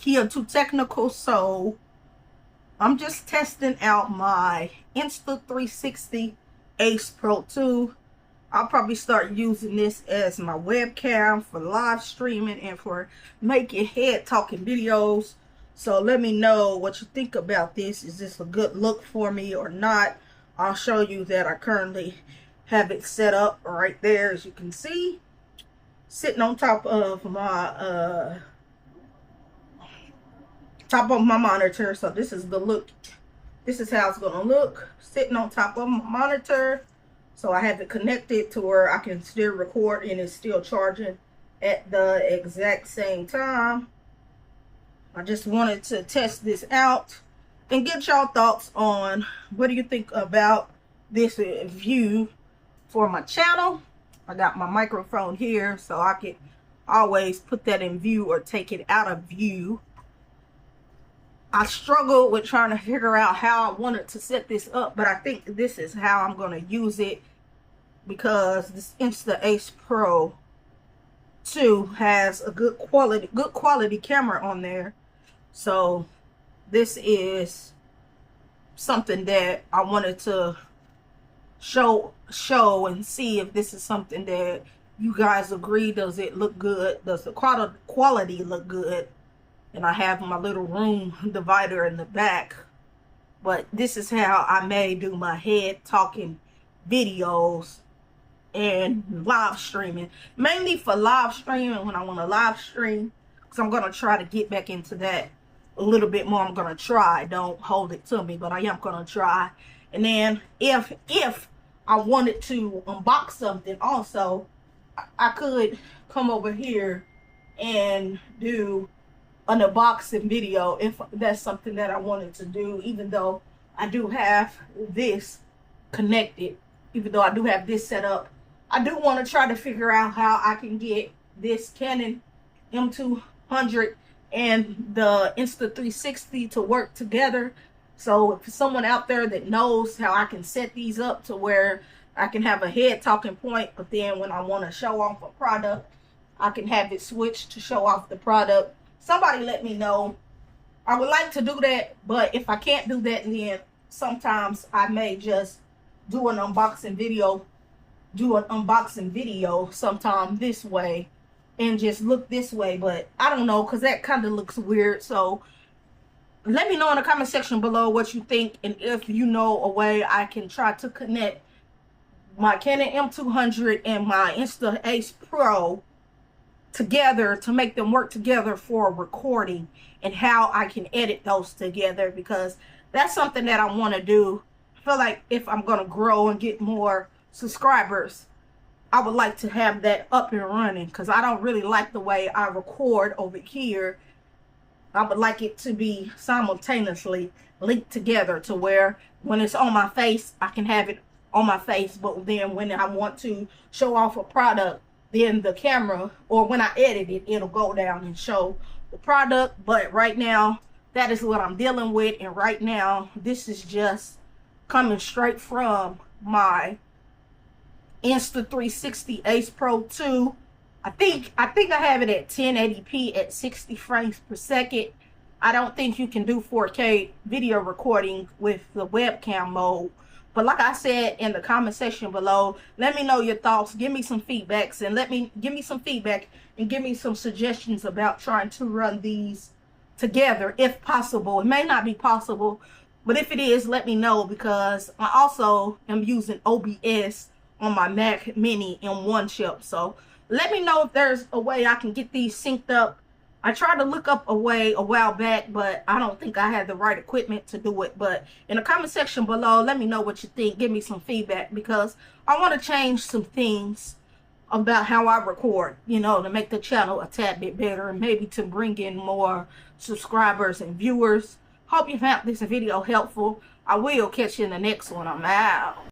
here too technical, so I'm just testing out my Insta360 Ace Pro 2. I'll probably start using this as my webcam for live streaming and for making head talking videos. So let me know what you think about this. Is this a good look for me or not? I'll show you that I currently have it set up right there, as you can see, sitting on top of my monitor. So this is the look. This is how it's gonna look, sitting on top of my monitor. So I have it connected to where I can still record and it's still charging at the exact same time. I just wanted to test this out and get y'all thoughts on what do you think about this view for my channel. I got my microphone here so I can always put that in view or take it out of view. I struggled with trying to figure out how I wanted to set this up, but I think this is how I'm going to use it, because this Insta Ace Pro 2 has a good quality camera on there. So this is something that I wanted to show and see if this is something that you guys agree. Does it look good? Does the quality look good? And I have my little room divider in the back. But this is how I may do my head talking videos and live streaming. Mainly for live streaming, when I want to live stream. Because I'm going to try to get back into that a little bit more. I'm going to try. Don't hold it to me, but I am going to try. And then if I wanted to unbox something also, I could come over here and do an unboxing video if that's something that I wanted to do. Even though I do have this connected, even though I do have this set up, I do want to try to figure out how I can get this Canon M200 and the Insta360 to work together. So if someone out there that knows how I can set these up to where I can have a head talking point, but then when I want to show off a product, I can have it switched to show off the product. Somebody let me know. I would like to do that, but if I can't do that, then sometimes I may just do an unboxing video sometime this way and just look this way. But I don't know, because that kind of looks weird. So let me know in the comment section below what you think, and if you know a way I can try to connect my Canon M200 and my Insta Ace Pro together to make them work together for recording, and how I can edit those together, because that's something that I want to do. I feel like if I'm going to grow and get more subscribers, I would like to have that up and running, because I don't really like the way I record over here. I would like it to be simultaneously linked together to where when it's on my face, I can have it on my face, but then when I want to show off a product, then the camera, or when I edit it, it'll go down and show the product. But right now, that is what I'm dealing with. And right now, this is just coming straight from my Insta360 Ace Pro 2. I think I have it at 1080p at 60 frames per second. I don't think you can do 4K video recording with the webcam mode. But like I said in the comment section below, let me know your thoughts. Give me some feedbacks, and give me some feedback and give me some suggestions about trying to run these together if possible. It may not be possible, but if it is, let me know, because I also am using OBS on my Mac Mini M1 chip. So let me know if there's a way I can get these synced up. I tried to look up a way a while back, but I don't think I had the right equipment to do it. But in the comment section below, let me know what you think. Give me some feedback, because I want to change some things about how I record, you know, to make the channel a tad bit better, and maybe to bring in more subscribers and viewers. Hope you found this video helpful. I will catch you in the next one. I'm out.